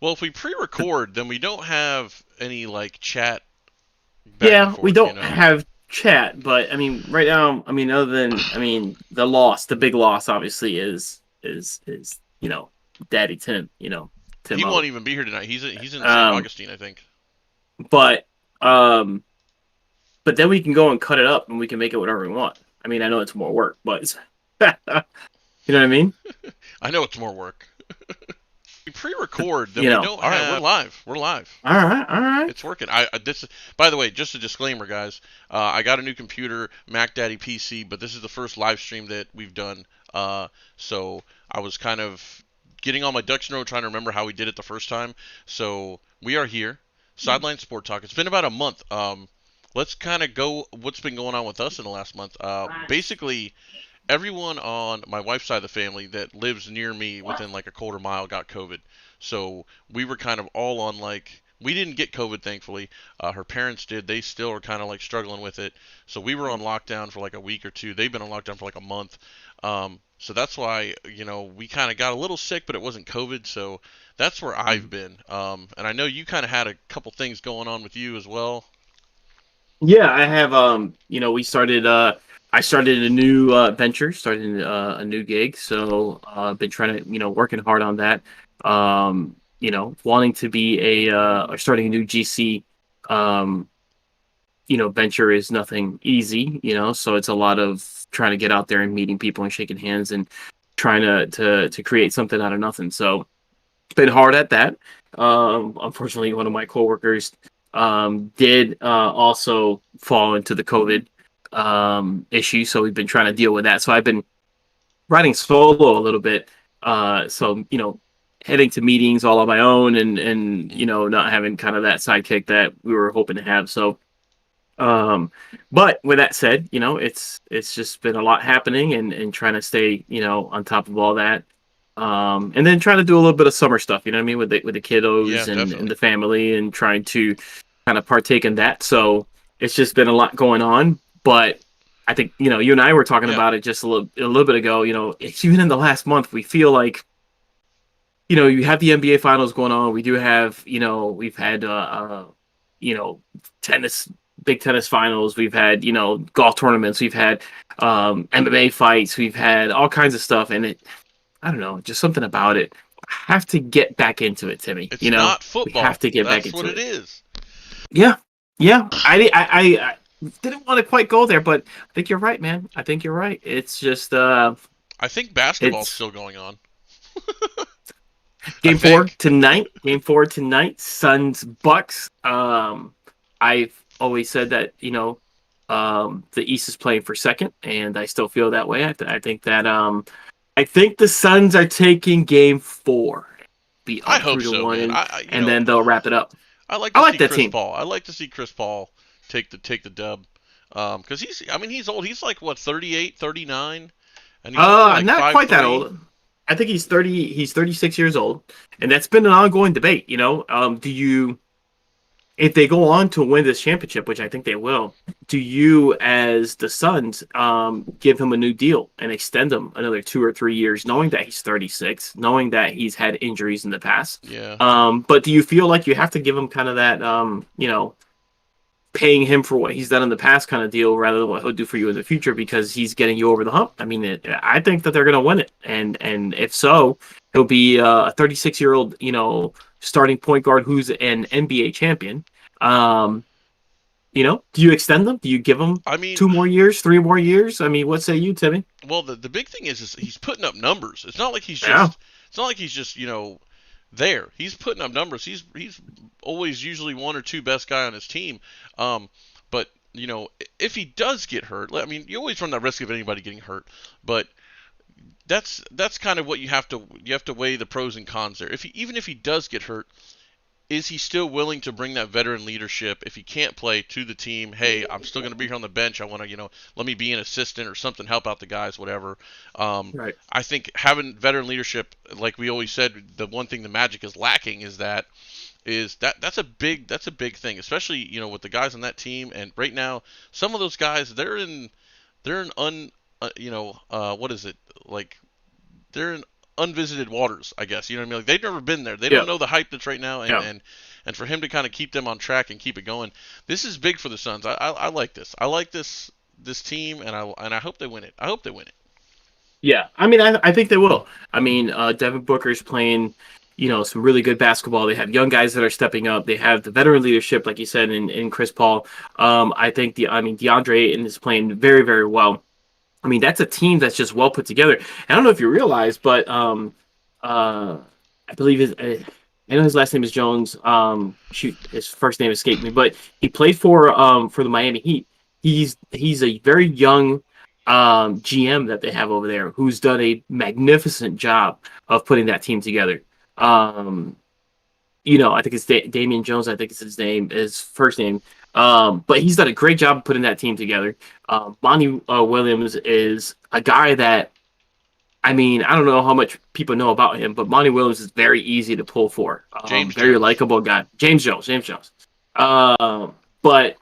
Well, if we pre-record, then we don't have any like chat back and Yeah, we forth, you don't know. have chat, but I mean, right now, I mean, other than, I mean, the big loss, obviously, is Daddy Tim, He Tim won't O. even be here tonight. He's in St. Um, Augustine, I think. but um, but then we can go and cut it up, and we can make it whatever we want. I mean, I know it's more work, but you know what I mean? I know it's more work. We pre-record, then You we know. don't All right, have. We're live. We're live. all right, all right. It's working. This. By the way, just a disclaimer, guys. I got a new computer, Mac Daddy PC, but this is the first live stream that we've done. So I was kind of getting all my ducks in a row, trying to remember how we did it the first time. So we are here, Sideline Sport Talk. It's been about a month. Let's kind of go what's been going on with us in the last month. Basically, everyone on my wife's side of the family that lives near me within like a quarter mile got COVID. So we were kind of all on like we didn't get COVID, thankfully. Her parents did. They still are kind of like struggling with it. So we were on lockdown for like a week or two. They've been on lockdown for like a month. So that's why we kind of got a little sick, but it wasn't COVID. So that's where I've been. And I know you kind of had a couple things going on with you as well. Yeah, I have we started I started a new venture, started a new gig. So been trying to, working hard on that. Wanting to be or starting a new GC um, venture is nothing easy, so it's a lot of trying to get out there and meeting people and shaking hands and trying to create something out of nothing. So been hard at that. Unfortunately, one of my coworkers did also fall into the COVID issue, so we've been trying to deal with that. So I've been writing solo a little bit. So heading to meetings all on my own, and Mm. not having kind of that sidekick that we were hoping to have. So um, but with that said, it's just been a lot happening, and trying to stay, on top of all that. And then trying to do a little bit of summer stuff, you know what I mean, with the Yeah, kiddos and definitely. the family, and trying to kind of partake in that. So it's just been a lot going on. But I think, you and I were talking Yeah. about it just a little bit ago. It's even in the last month, we feel like, you have the NBA finals going on. We do have, we've had you know, tennis, big tennis finals. We've had, golf tournaments. We've had MMA fights. We've had all kinds of stuff. And I don't know, just something about it. I have to get back into it, Timmy. It's not We have football. to get back That's what into it it. is. Yeah, yeah. I didn't want to quite go there, but I think you're right, man. I think you're right. It's just I think basketball's it's still going on. I game four think. tonight. Game four tonight. Suns Bucks. I've always said that the East is playing for second, and I still feel that way. I think that I think the Suns are taking game four, be I up hope three to so, one, man. and then they'll wrap it up. I like I to like see that Chris team. Paul. I like to see Chris Paul take the dub. Cuz I mean he's old. He's like what 38, 39, and he's only like Not five quite that three. old. I think he's 30. He's 36 years old, and that's been an ongoing debate. Do you, if they go on to win this championship, which I think they will, do you, as the Suns, give him a new deal and extend him another 2 or 3 years, knowing that he's 36, knowing that he's had injuries in the past? Yeah. But do you feel like you have to give him kind of that, paying him for what he's done in the past kind of deal, rather than what he'll do for you in the future, because he's getting you over the hump? I mean, I think that they're going to win it, and if so, he'll be a 36-year-old, starting point guard who's an NBA champion. Um, do you extend them? Do you give them I mean, 2 more years, 3 more years? I mean, what say you, Timmy? well the big thing is he's putting up numbers. Yeah. It's not like he's just, there. He's putting up numbers. He's always usually one or two best guy on his team. Um, but if he does get hurt, I mean, you always run that risk of anybody getting hurt. But that's kind of what you have to weigh the pros and cons there. Even if he does get hurt, is he still willing to bring that veteran leadership if he can't play to the team? Hey, I'm still going to be here on the bench. I want to, let me be an assistant or something, help out the guys, whatever. Um, Right. I think having veteran leadership, like we always said, the one thing the Magic is lacking that's a big thing, especially with the guys on that team. And right now, some of those guys they're in what is it like they're in unvisited waters, I guess. You know what I mean? Like they've never been there. They don't Yeah, know the hype that's right now, and yeah, and for him to kind of keep them on track and keep it going, this is big for the Suns. I like this. I like this team, and I hope they win it. I hope they win it. yeah. I mean, I think they will. I mean, Devin Booker's playing, some really good basketball. They have young guys that are stepping up. They have the veteran leadership, like you said, in Chris Paul. I mean, DeAndre Ayton is playing very, very well. I mean, that's a team that's just well put together. I don't know if you realize, but uh, I believe I know his last name is Jones. Shoot, his first name escaped me, but he played for the Miami Heat. He's a very young GM that they have over there who's done a magnificent job of putting that team together. Um, I think it's Damian Jones. I think it's his first name. But he's done a great job of putting that team together. Monty Williams is a guy that, I mean, I don't know how much people know about him, but Monty Williams is very easy to pull for. James Very Jones. likable guy. James Jones. James Jones. But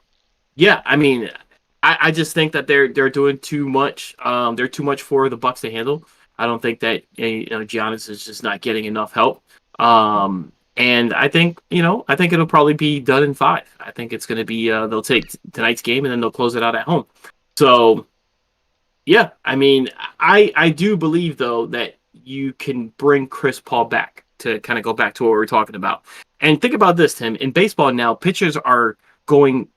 yeah, I mean, I just think that they're doing too much. They're too much for the Bucks to handle. I don't think that Giannis is just not getting enough help. And I think it'll probably be done in 5. I think it's going to be they'll take tonight's game and then they'll close it out at home. So yeah, I mean, I do believe though that you can bring Chris Paul back to kind of go back to what we were talking about. And think about this, Tim. In baseball now, pitchers are going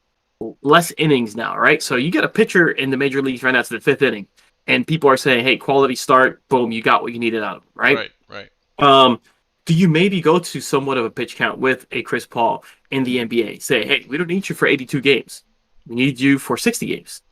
less innings now, right? So you get a pitcher in the major leagues right now to the 5th inning, and people are saying, "Hey, quality start, boom, you got what you needed out of him," right? Right, right. Um, do you maybe go to somewhat of a pitch count with a Chris Paul in the NBA? Say, "Hey, we don't need you for 82 games. We need you for 60 games.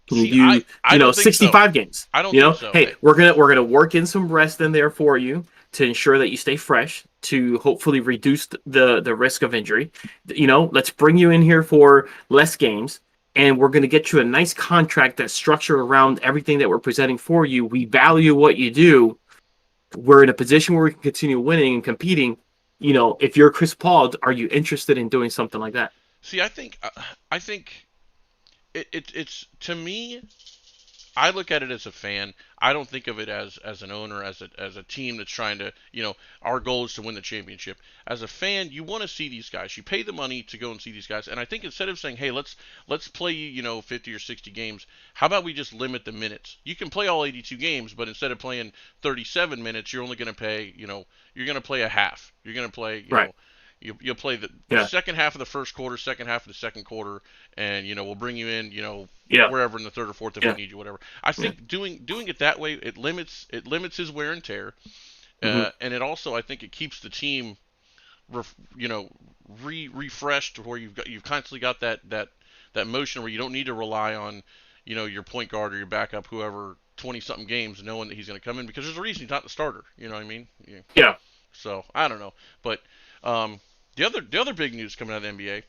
Can you See, I do, I don't think so. 65 games? I don't think so. Hey, we're gonna work in some rest in there for you to ensure that you stay fresh to hopefully reduce the risk of injury. Let's bring you in here for less games, and we're gonna get you a nice contract that's structured around everything that we're presenting for you. We value what you do. We're in a position where we can continue winning and competing. If you're Chris Paul, are you interested in doing something like that? See, I think it's to me. I look at it as a fan. I don't think of it as an owner, as a team that's trying to, our goal is to win the championship. As a fan, you want to see these guys. You pay the money to go and see these guys. And I think instead of saying, "Hey, let's play you, 50 or 60 games," how about we just limit the minutes? You can play all 82 games, but instead of playing 37 minutes, you're only going to pay, you're going to play a half. You're going to play, Right. you'll play the Yeah. second half of the first quarter, second half of the second quarter, and we'll bring you in, Yeah. wherever in the third or fourth if we Yeah. need you, whatever. I Yeah. think doing it that way it limits his wear and tear, Hmm. and it also I think it keeps the team, ref, you know, refreshed where you've constantly got that motion where you don't need to rely on your point guard or your backup whoever 20 something games knowing that he's going to come in because there's a reason he's not the starter. You know what I mean? Yeah. Yeah. So I don't know, but um, the other big news coming out of the NBA.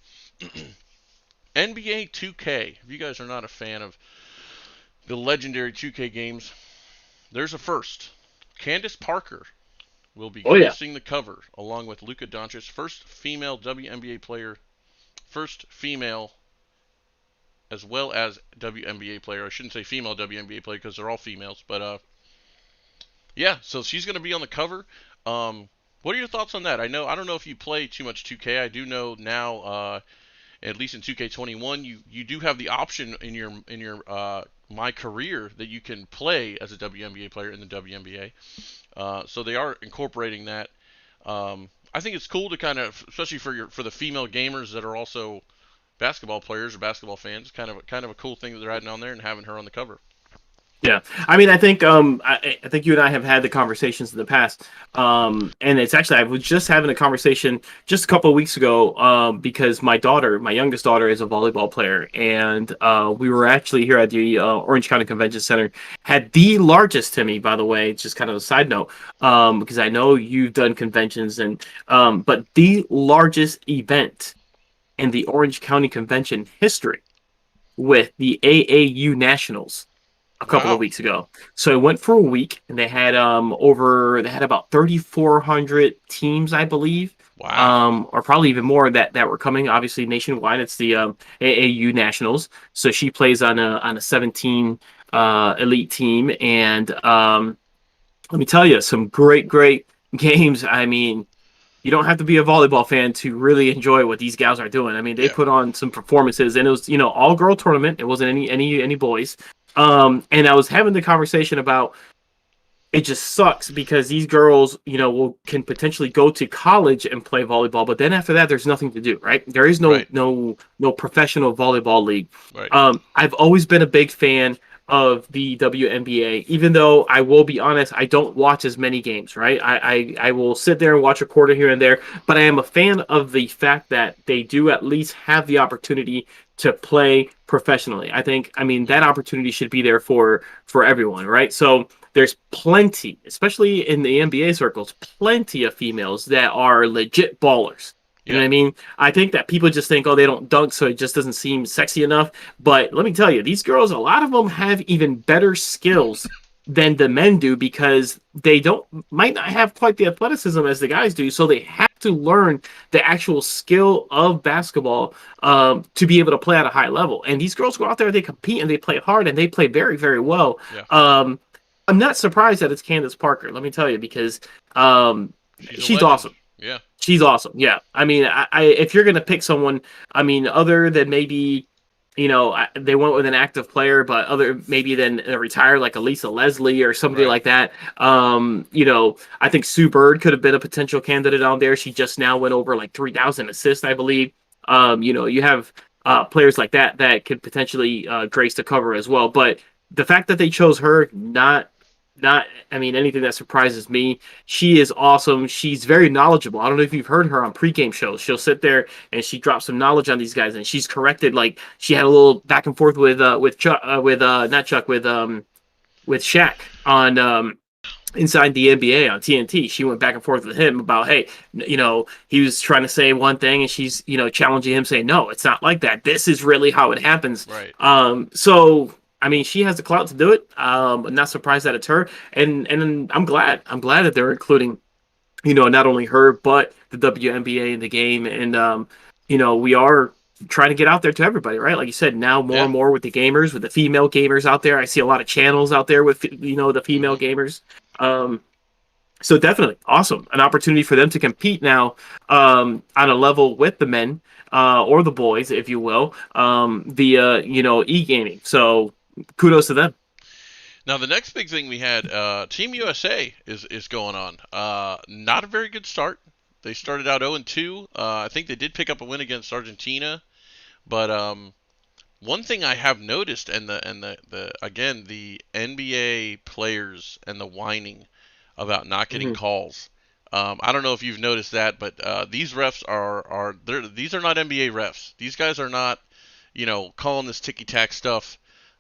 NBA 2K. If you guys are not a fan of the legendary 2K games, there's a first. Candace Parker will be Oh yeah. gracing the cover along with Luka Doncic, first female WNBA player, first female as well as WNBA player. I shouldn't say female WNBA player because they're all females, but yeah. So she's going to be on the cover. What are your thoughts on that? I don't know if you play too much 2K. I do know now. At least in 2K21, you do have the option in your my career that you can play as a WNBA player in the WNBA. So they are incorporating that. I think it's cool to kind of, especially for the female gamers that are also basketball players or basketball fans, kind of a cool thing that they're adding on there and having her on the cover. Yeah, I mean, I think you and I have had the conversations in the past, and it's actually I was just having a conversation just a couple of weeks ago, because my youngest daughter, is a volleyball player, and we were actually here at the Orange County Convention Center, had the largest, Timmy, by the way, just kind of a side note, because I know you've done conventions and but the largest event in the Orange County Convention history with the AAU Nationals a couple of Wow, weeks ago. So it went for a week, and they had about 3,400 teams, I believe, wow, or probably even more that were coming. Obviously, nationwide, it's the AAU Nationals. So she plays on a 17 elite team, and let me tell you, some great games. I mean, you don't have to be a volleyball fan to really enjoy what these gals are doing. I mean, they Yeah, put on some performances, and it was all girl tournament. It wasn't any boys. And I was having the conversation about it just sucks because these girls, will can potentially go to college and play volleyball, but then after that, there's nothing to do, right? There is no right, no professional volleyball league. right. I've always been a big fan of the WNBA, even though I will be honest, I don't watch as many games, right? I will sit there and watch a quarter here and there, but I am a fan of the fact that they do at least have the opportunity to play professionally. I mean, that Hmm. opportunity should be there for everyone, right? So there's plenty, especially in the NBA circles, plenty of females that are legit ballers. You know Yeah, what I mean? I think that people just think, oh, they don't dunk, so it just doesn't seem sexy enough. But let me tell you, these girls, a lot of them have even better skills than the men do because they don't might not have quite the athleticism as the guys do. So they have to learn the actual skill of basketball to be able to play at a high level. And these girls go out there, they compete and they play hard and they play very well. yeah. I'm not surprised that it's Candace Parker. Let me tell you, because um, She's a she's legend. awesome. Yeah, She's awesome. Yeah. I mean, if you're gonna pick someone, I mean, other than maybe, they went with an active player, but other maybe than a retired like Elisa Leslie or somebody right. like that. I think Sue Bird could have been a potential candidate on there. She just now went over like 3,000 assists, I believe. You have players like that could potentially grace the cover as well. But the fact that they chose her, not I mean anything that surprises me. She is awesome. She's very knowledgeable. I don't know if you've heard her on pregame shows. She'll sit there and she drops some knowledge on these guys, and she's corrected. Like she had a little back and forth with Chuck with not Chuck with Shaq on inside the NBA on TNT. She went back and forth with him about, hey, he was trying to say one thing and she's, challenging him saying, no, it's not like that. This is really how it happens. Right. So I mean, she has the clout to do it. I'm not surprised that it's her, and I'm glad. I'm glad that they're including, not only her but the WNBA in the game, and we are trying to get out there to everybody, right? Like you said, now more Yeah. and more with the gamers, with the female gamers out there. I see a lot of channels out there with the female Hmm. gamers. Um, so definitely awesome, an opportunity for them to compete now on a level with the men or the boys, if you will, via e gaming. So kudos to them. Now the next big thing we had, Team USA is going on. Not a very good start. They started out 0-2. I think they did pick up a win against Argentina, but one thing I have noticed, and the again the NBA players and the whining about not getting Mhm. calls. I don't know if you've noticed that, but these refs these are not NBA refs. These guys are not calling this ticky tack stuff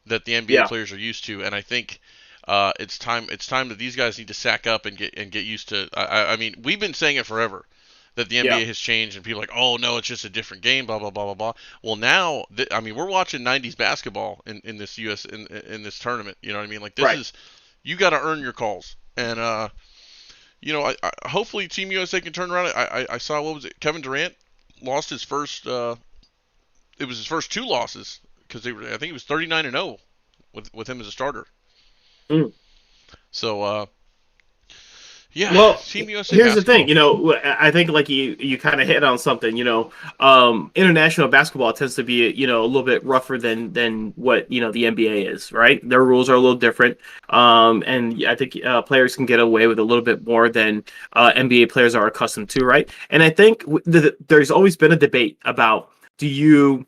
that the NBA Yeah, players are used to, and I think it's time that these guys need to sack up and get used to. I mean, we've been saying it forever that the yeah, NBA has changed, and people are like, oh no, it's just a different game, blah blah blah blah blah. Well, now, I mean, we're watching '90s basketball in this US in this tournament. You know what I mean? Like this right. is you got to earn your calls, and hopefully Team USA can turn around. I saw what was it? Kevin Durant lost his first. It was his first two losses because I think he was 39-0 with him as a starter. Mm. So yeah, Well, Team USA here's the thing. basketball. I think like you kind of hit on something. International basketball tends to be a little bit rougher than what the NBA is, right? Their rules are a little different, and I think players can get away with a little bit more than NBA players are accustomed to, right? And I think there's always been a debate about do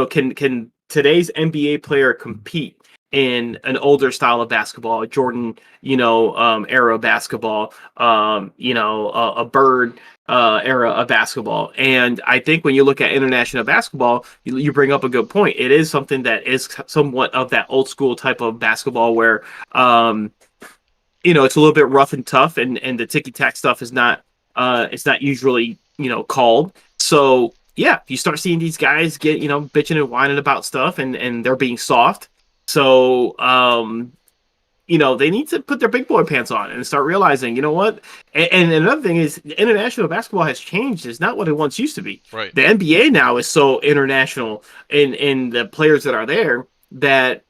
can today's NBA player compete in an older style of basketball, Jordan, era basketball, a Bird era of basketball. And I think when you look at international basketball, you bring up a good point. It is something that is somewhat of that old school type of basketball where, it's a little bit rough and tough, and the ticky tack stuff is not, it's not usually, called. So yeah, you start seeing these guys get, bitching and whining about stuff, and they're being soft. So, they need to put their big boy pants on and start realizing, you know what? And another thing is, international basketball has changed. It's not what it once used to be. Right. The NBA now is so international in the players that are there that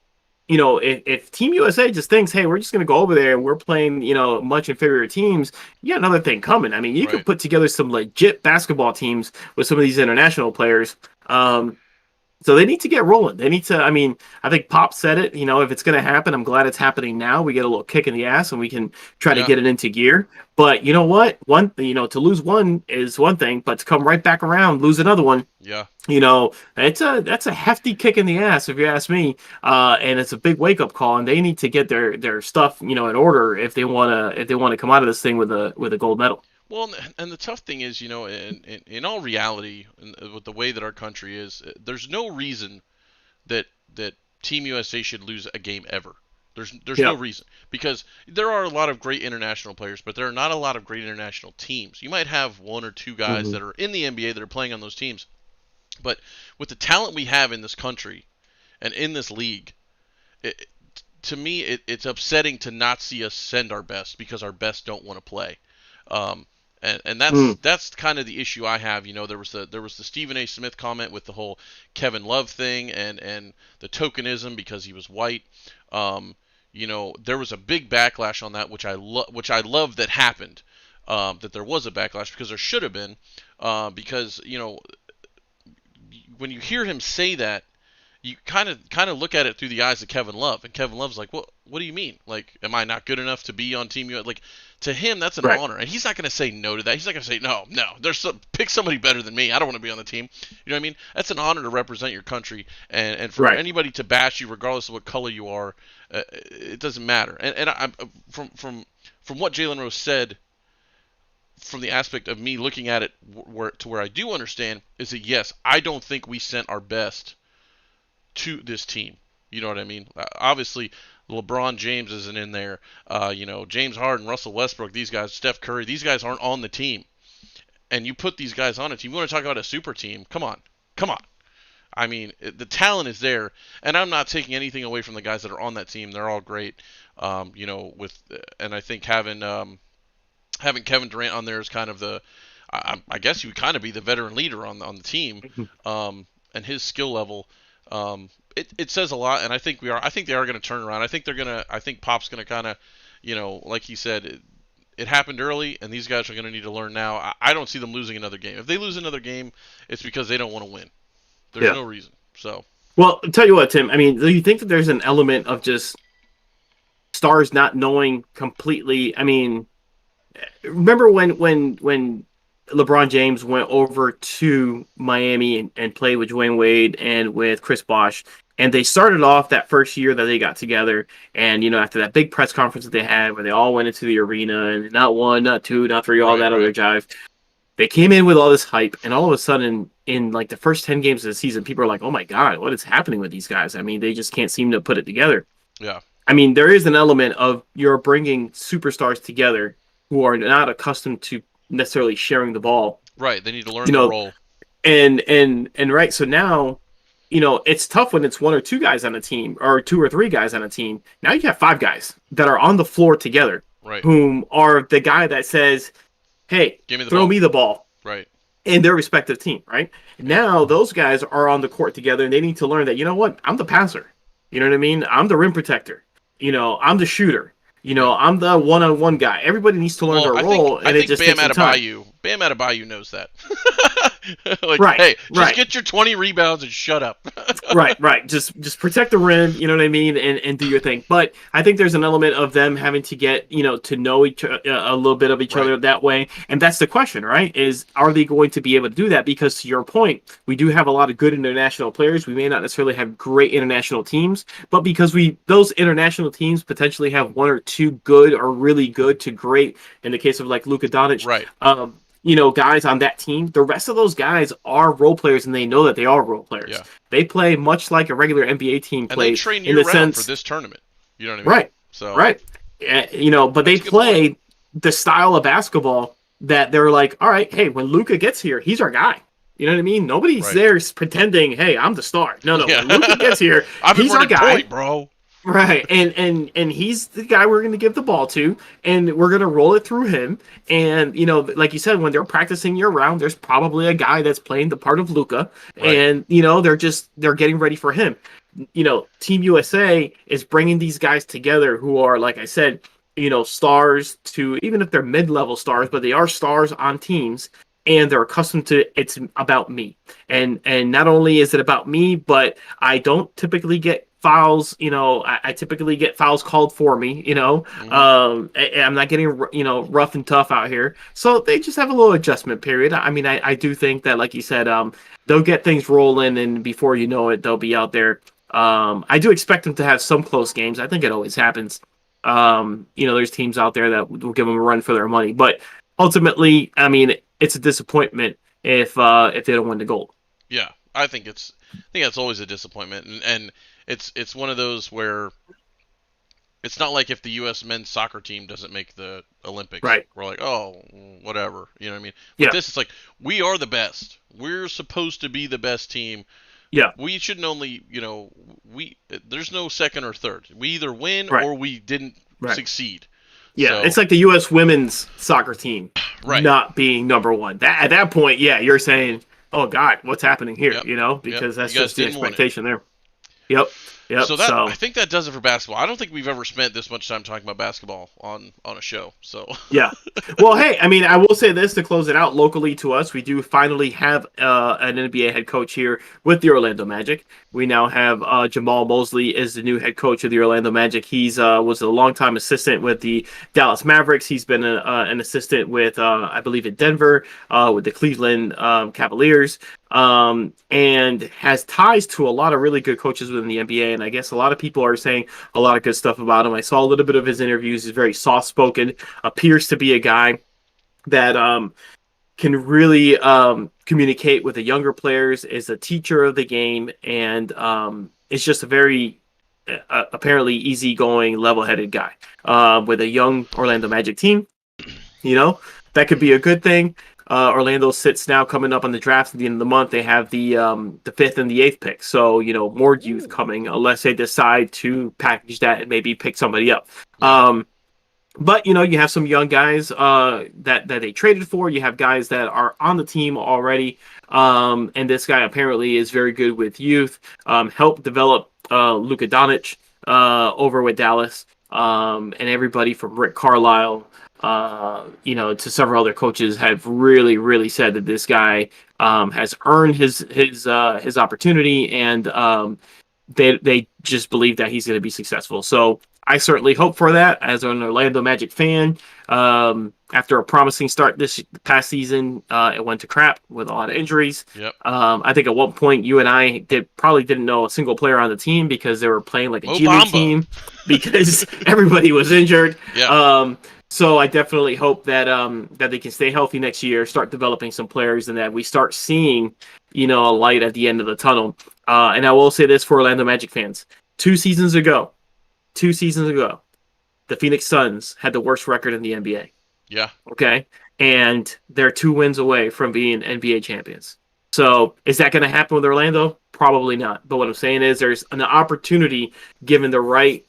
if Team USA just thinks, hey, we're just going to go over there and we're playing, much inferior teams, you got another thing coming. I mean, you could Right. put together some legit basketball teams with some of these international players. So they need to get rolling. They need to. I mean, I think Pop said it. If it's going to happen, I'm glad it's happening now. We get a little kick in the ass, and we can try to Yeah. get it into gear. But you know what? To lose one is one thing, but to come right back around, lose another one, Yeah. that's a hefty kick in the ass, if you ask me. And it's a big wake up call, and they need to get their stuff, in order if they want to come out of this thing with a gold medal. Well, and the tough thing is, in all reality, with the way that our country is, there's no reason that Team USA should lose a game ever. There's no Yeah. reason, because there are a lot of great international players, but there are not a lot of great international teams. You might have one or two guys Hmm. that are in the NBA that are playing on those teams, but with the talent we have in this country and in this league, it, to me, it's upsetting to not see us send our best because our best don't want to play. Um, and that's Mm. that's kind of the issue I have. There was the Stephen A. Smith comment with the whole Kevin Love thing and the tokenism because he was white. There was a big backlash on that, which I love that happened. That there was a backlash because there should have been, because when you hear him say that, you kind of look at it through the eyes of Kevin Love, and Kevin Love's like, what do you mean? Like, am I not good enough to be on Team USA? Like, to him, that's an Right. honor, and he's not going to say no to that. He's not going to say no, no. Pick somebody better than me. I don't want to be on the team. You know what I mean? That's an honor to represent your country, and for Right. anybody to bash you, regardless of what color you are, it doesn't matter. And I, from what Jalen Rose said, from the aspect of me looking at it where I do understand, is that yes, I don't think we sent our best to this team. You know what I mean? Obviously, LeBron James isn't in there. James Harden, Russell Westbrook, these guys, Steph Curry, these guys aren't on the team. And you put these guys on a team. You want to talk about a super team? Come on, come on. I mean, the talent is there, and I'm not taking anything away from the guys that are on that team. They're all great. And I think having Kevin Durant on there is kind of I guess he would kind of be the veteran leader on the team, and his skill level. It says a lot, and I think they are going to turn around. I think Pop's going to kind of, like he said, it happened early, and these guys are going to need to learn now. I don't see them losing another game. If they lose another game, it's because they don't want to win. There's Yeah. no reason. So Well, I'll tell you what, Tim. I mean, do you think that there's an element of just stars not knowing completely? I mean, remember when LeBron James went over to Miami and played with Dwayne Wade and with Chris Bosh, and they started off that first year that they got together, and after that big press conference that they had where they all went into the arena and not one, not two, not three, all right, that other right, jive. They came in with all this hype, and all of a sudden, in like the first 10 games of the season, people are like, "Oh my god, what is happening with these guys?" I mean, they just can't seem to put it together. yeah, I mean, there is an element of you're bringing superstars together who are not accustomed to necessarily sharing the ball, right. They need to learn you their know, role. and right. So now, it's tough when it's one or two guys on a team, or two or three guys on a team. Now you have five guys that are on the floor together, Right. whom are the guy that says, "Hey, Give me the throw ball. me the ball." Right. In their respective team, right? Yeah. Now those guys are on the court together and they need to learn that, I'm the passer. You know what I mean? I'm the rim protector. I'm the shooter. Yeah. I'm the one-on-one guy. Everybody needs to learn Well, their I think role, I and it think just Bam takes some time. Adebayo knows that. Like, Right, hey, just right. get your 20 rebounds and shut up. Right. Just protect the rim, you know what I mean, and do your thing. But I think there's an element of them having to get, to know a little bit of each Right. other that way. And that's the question, right? Is are they going to be able to do that? Because to your point, we do have a lot of good international players. We may not necessarily have great international teams, but because those international teams potentially have one or two good or really good to great, in the case of like Luka Doncic, Right. guys on that team, the rest of those guys are role players and they know that they are role players. Yeah. They play much like a regular NBA team And they plays train in year the round for sense, this tournament. You know what I mean? right, So right. But they That's a good point. play the style of basketball that they're like, all right, hey, when Luka gets here, he's our guy. You know what I mean? Nobody's Right. there pretending, hey, I'm the star. No, Yeah. when Luka gets here, I've been he's our running guy. point, bro. Right, and he's the guy we're going to give the ball to, and we're going to roll it through him. And like you said, when they're practicing year round, there's probably a guy that's playing the part of Luca, Right. and they're getting ready for him. Team USA is bringing these guys together who are, like I said, stars to, even if they're mid-level stars, but they are stars on teams, and they're accustomed to it's about me. And not only is it about me, but I don't typically get fouls. I typically get fouls called for me. Hmm. I'm not getting rough and tough out here, so they just have a little adjustment period. I mean, I do think that, like you said, they'll get things rolling, and before you know it, they'll be out there. I do expect them to have some close games. I think it always happens. There's teams out there that will give them a run for their money, but ultimately, I mean, it's a disappointment if they don't win the gold. Yeah, I think that's always a disappointment, and it's one of those where it's not like if the U.S. men's soccer team doesn't make the Olympics, Right. we're like, oh, whatever, you know what I mean? With Yeah. this, it's like we are the best. We're supposed to be the best team. Yeah. We shouldn't only, we there's no second or third. We either win Right. or we didn't Right. succeed. Yeah. It's So, like the U.S. women's soccer team right. not being number one. At that point, yeah, you're saying, "Oh God, what's happening here?" Yep. Yep. Because that's You guys just the didn't win it. expectation there. Yep. So Yep. that I So think that does it for basketball. I don't think we've ever spent this much time talking about basketball on a show. So, yeah. Well, hey, I mean, I will say this to close it out locally to us. We do finally have an NBA head coach here with the Orlando Magic. We now have Jamal Mosley is the new head coach of the Orlando Magic. He's was a longtime assistant with the Dallas Mavericks. He's been an assistant with, I believe, in Denver, with the Cleveland Cavaliers. And has ties to a lot of really good coaches within the NBA. And I guess a lot of people are saying a lot of good stuff about him. I saw a little bit of his interviews. He's very soft spoken, appears to be a guy that can really communicate with the younger players, is a teacher of the game, and is just a very apparently easygoing, level headed guy with a young Orlando Magic team. You know, that could be a good thing. Orlando sits now coming up on the draft at the end of the month. They have the fifth and the eighth pick, so more youth coming unless they decide to package that and maybe pick somebody up. yeah. But you have some young guys that they traded for. You have guys that are on the team already, and this guy apparently is very good with youth. Helped develop Luka Doncic over with Dallas, and everybody from Rick Carlisle, to several other coaches have really, really said that this guy has earned his opportunity, and they just believe that he's going to be successful. So I certainly hope for that as an Orlando Magic fan. After a promising start this past season, it went to crap with a lot of injuries. Yep. I think at one point you and I probably didn't know a single player on the team because they were playing like a Mo G League Bamba. team because everybody was injured. Yeah. So I definitely hope that they can stay healthy next year, start developing some players, and that we start seeing a light at the end of the tunnel. And I will say this for Orlando Magic fans: 2 seasons ago, the Phoenix Suns had the worst record in the NBA. Yeah. Okay, and they're 2 wins away from being NBA champions. So is that going to happen with Orlando? Probably not. But what I'm saying is there's an opportunity, given the right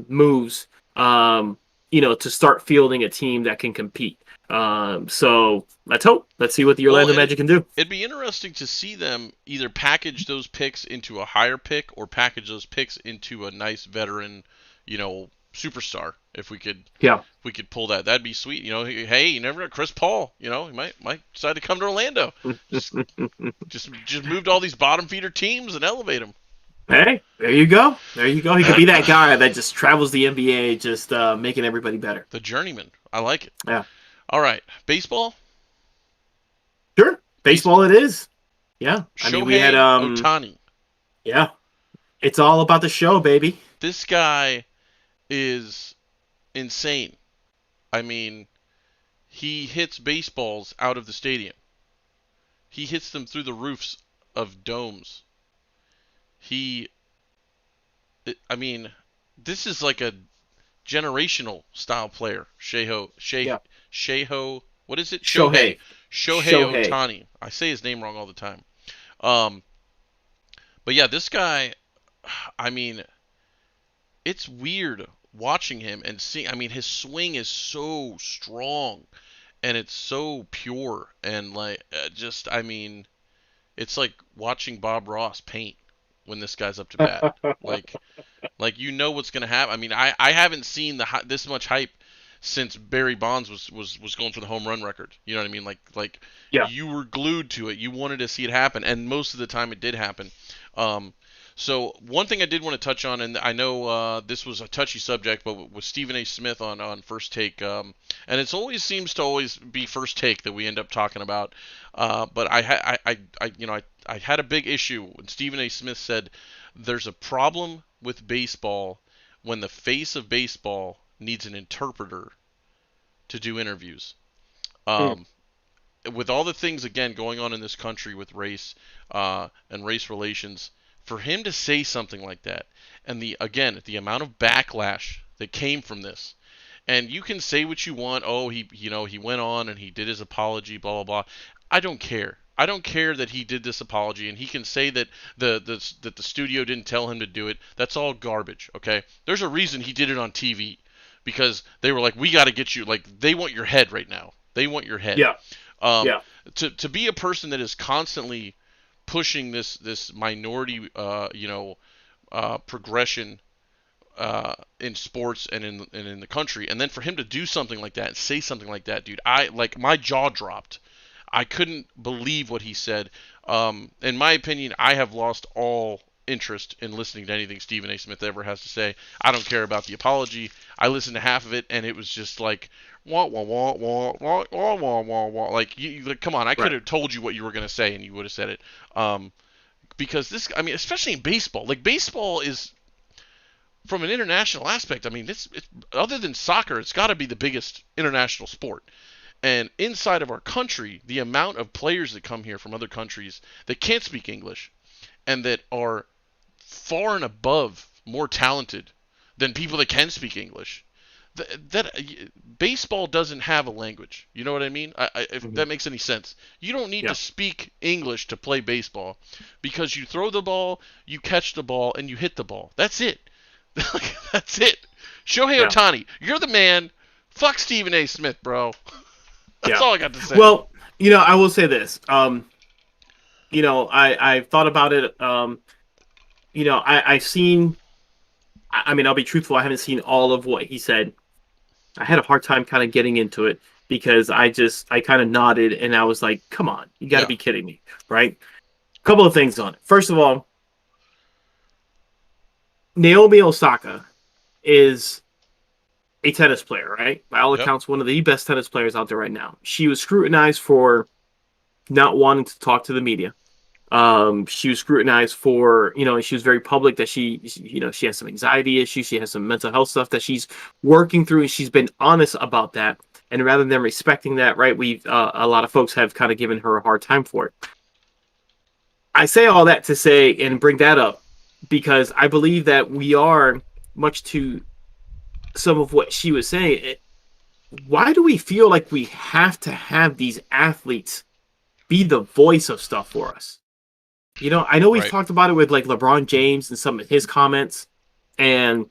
moves, to start fielding a team that can compete. So let's hope. Let's see what the Orlando Magic can do. It'd be interesting to see them either package those picks into a higher pick or package those picks into a nice veteran, superstar. If Yeah. we could pull that, that'd be sweet. Hey, you never know, Chris Paul. He might decide to come to Orlando. Just moved all these bottom feeder teams and elevate them. Hey, there you go. There you go. He could be that guy that just travels the NBA, just making everybody better. The journeyman. I like it. Yeah. All right, baseball. Sure. Baseball it is. Yeah. I mean, we had Ohtani. yeah. It's all about the show, baby. This guy is insane. I mean, he hits baseballs out of the stadium. He hits them through the roofs of domes. I mean, this is like a generational style player. Yeah. What is it? Shohei. Shohei Ohtani. I say his name wrong all the time. Um, but yeah, this guy, I mean, it's weird watching him and seeing. I mean, his swing is so strong and it's so pure and like I mean, it's like watching Bob Ross paint. when this guy's up to bat. Like, you know what's gonna happen. I mean, I haven't seen this much hype since Barry Bonds was going for the home run record. You know what I mean? Like Yeah. you were glued to it. You wanted to see it happen, and most of the time it did happen. So one thing I did want to touch on, and I know this was a touchy subject, but with Stephen A. Smith on First Take, and it always seems to always be First Take that we end up talking about. But I had a big issue when Stephen A. Smith said there's a problem with baseball when the face of baseball needs an interpreter to do interviews. Mm. Um, with all the things again going on in this country with race and race relations, for him to say something like that, and the amount of backlash that came from this, and you can say what you want. Oh, he went on and he did his apology, blah blah blah. I don't care. I don't care that he did this apology, and he can say that that the studio didn't tell him to do it. That's all garbage. Okay, there's a reason he did it on TV, because they were like, we got to get you. Like, they want your head right now. They want your head. Yeah. Um, Yeah. to be a person that is constantly pushing this minority progression in sports and in the country, and then for him to do something like that and say something like that, dude, my jaw dropped. I couldn't believe what he said. In my opinion, I have lost all interest in listening to anything Stephen A. Smith ever has to say. I don't care about the apology. I listened to half of it, and it was just like wah wah wah wah wah wah wah wah wah. Like, come on, I could Right. have told you what you were gonna say, and you would have said it. Because this, I mean, especially in baseball, like baseball is from an international aspect. I mean, it's other than soccer, it's got to be the biggest international sport. And inside of our country, the amount of players that come here from other countries that can't speak English and that are far and above more talented than people that can speak English. Baseball doesn't have a language. You know what I mean? If Mhm. that makes any sense. You don't need to Yeah. speak English to play baseball, because you throw the ball, you catch the ball, and you hit the ball. That's it. That's it. Shohei Yeah. Ohtani, you're the man. Fuck Stephen A. Smith, bro. That's Yeah. all I got to say. Well, I will say this. I've thought about it. I've seen. I mean, I'll be truthful. I haven't seen all of what he said. I had a hard time kind of getting into it because I kind of nodded and I was like, "Come on, you got to Yeah. be kidding me!" Right? Couple of things on it. First of all, Naomi Osaka is a tennis player, right? By all Yep. accounts, one of the best tennis players out there right now. She was scrutinized for not wanting to talk to the media. She was scrutinized for, she was very public that she has some anxiety issues. She has some mental health stuff that she's working through, and she's been honest about that. And rather than respecting that, right, a lot of folks have kind of given her a hard time for it. I say all that to say and bring that up because I believe that we are, much to some of what she was saying, why do we feel like we have to have these athletes be the voice of stuff for us? I know we've Right. talked about it with like LeBron James and some of his comments, and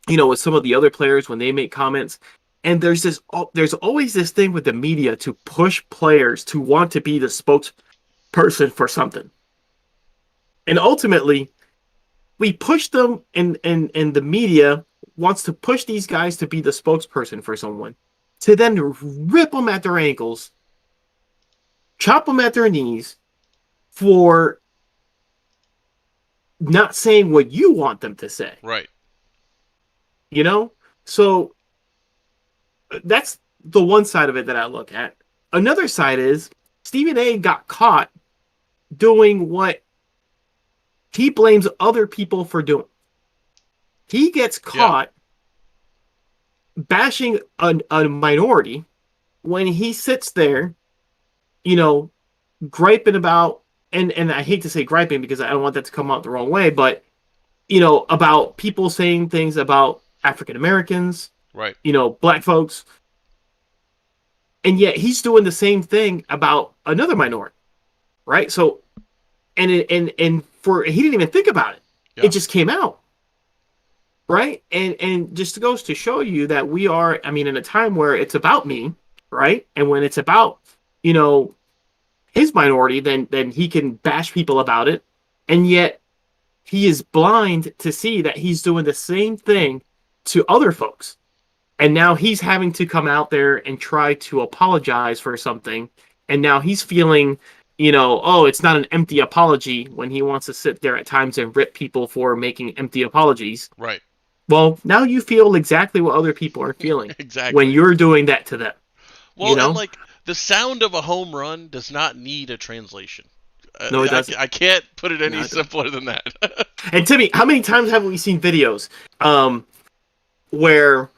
with some of the other players when they make comments. And there's always this thing with the media to push players to want to be the spokesperson for something, and ultimately we push them, and the media wants to push these guys to be the spokesperson for someone, to then rip them at their ankles, chop them at their knees for not saying what you want them to say. Right. So that's the one side of it that I look at. Another side is Stephen A got caught doing what he blames other people for doing. He gets caught bashing a minority when he sits there, griping about, and I hate to say griping because I don't want that to come out the wrong way, but about people saying things about African Americans, Right. Black folks, and yet he's doing the same thing about another minority, right? So, and he didn't even think about it; Yeah. it just came out, right? And just goes to show you that we are, I mean, in a time where it's about me, right? And when it's about his minority, then he can bash people about it, and yet he is blind to see that he's doing the same thing to other folks. And now he's having to come out there and try to apologize for something. And now he's feeling, oh, it's not an empty apology when he wants to sit there at times and rip people for making empty apologies. Right. Well, now you feel exactly what other people are feeling Exactly. when you're doing that to them. Well, and like the sound of a home run does not need a translation. No, it doesn't. I can't put it any simpler than that. And Timmy, how many times have we seen videos where